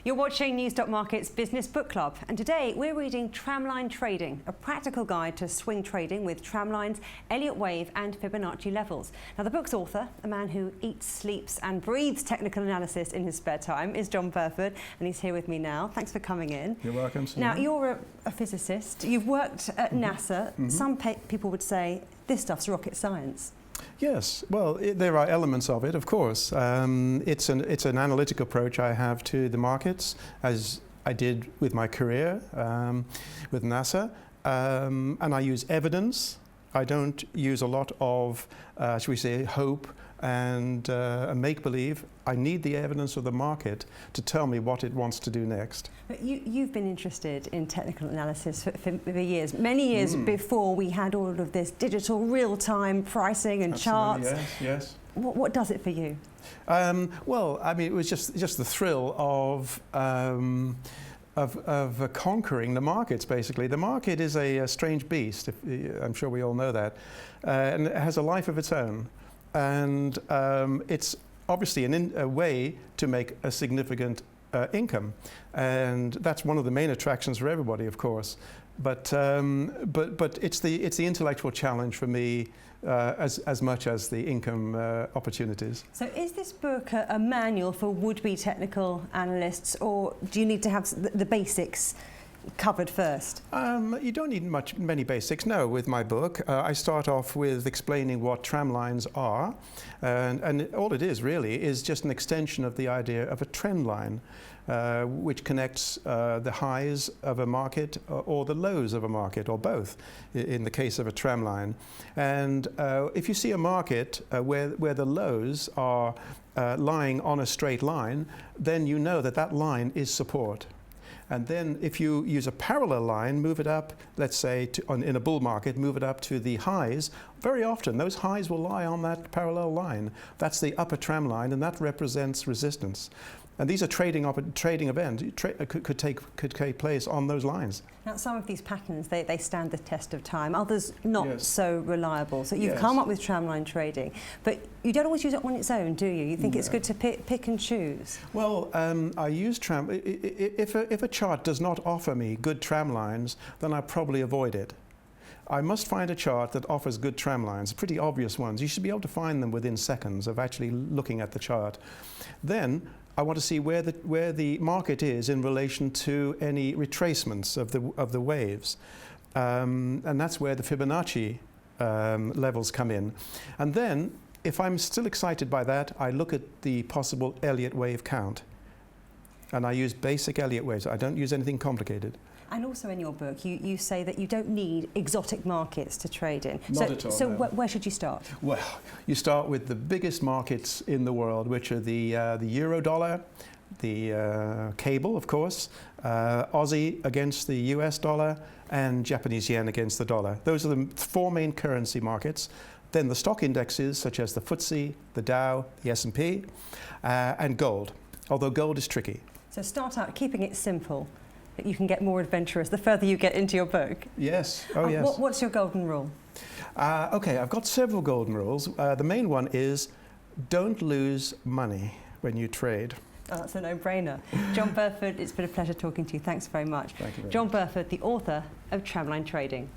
You're watching News.Markets Business Book Club, and today we're reading Tramline Trading, a practical guide to swing trading with tramlines, Elliott wave and Fibonacci levels. Now, the book's author, a man who eats, sleeps and breathes technical analysis in his spare time, is John Burford, and he's here with me now. Thanks for coming in. You're welcome. Now, you're a physicist. You've worked at NASA. Some people would say this stuff's rocket science. Yes, well, there are elements of it, of course. It's an analytic approach I have to the markets, as I did with my career with NASA, and I use evidence. I don't use a lot of, shall we say, hope and make-believe. I need the evidence of the market to tell me what it wants to do next. But you've been interested in technical analysis for years, many years before we had all of this digital real-time pricing and charts. Yes, yes. What does it for you? Well, I mean, it was just the thrill of conquering the markets, basically. The market is a strange beast, I'm sure we all know that, and it has a life of its own. And it's obviously a way to make a significant income, and that's one of the main attractions for everybody, of course. But it's the intellectual challenge for me as much as the income opportunities. So is this book a manual for would-be technical analysts, or do you need to have the basics covered first? You don't need many basics, no, with my book. I start off with explaining what tramlines are, and all it is really is just an extension of the idea of a trend line, which connects the highs of a market or the lows of a market, or both, in the case of a tramline. And if you see a market where the lows are lying on a straight line, then you know that that line is support. And then if you use a parallel line, move it up, let's say, in a bull market, move it up to the highs. Very often, those highs will lie on that parallel line. That's the upper tram line, and that represents resistance. And these are trading events could take place on those lines. Now, some of these patterns, they stand the test of time. Others not so reliable. So you've Yes. come up with tramline trading, but you don't always use it on its own, do you? You think it's good to pick and choose? Well, I use if a chart does not offer me good tram lines, then I probably avoid it. I must find a chart that offers good tram lines, pretty obvious ones. You should be able to find them within seconds of actually looking at the chart. Then I want to see where the market is in relation to any retracements of the waves, and that's where the Fibonacci levels come in. And then, if I'm still excited by that, I look at the possible Elliott wave count, and I use basic Elliott waves. I don't use anything complicated. And also in your book, you say that you don't need exotic markets to trade in. Not at all. So no. where should you start? Well, you start with the biggest markets in the world, which are the euro dollar, the cable, of course, Aussie against the US dollar, and Japanese yen against the dollar. Those are the four main currency markets. Then the stock indexes, such as the FTSE, the Dow, the S&P, and gold, although gold is tricky. So start out keeping it simple. You can get more adventurous the further you get into your book. Yes. Oh, yes. What's your golden rule? Okay, I've got several golden rules. The main one is don't lose money when you trade. Oh, that's a no-brainer. John Burford, it's been a pleasure talking to you. Thanks very much. Thank you very John much. Burford, the author of Tramline Trading.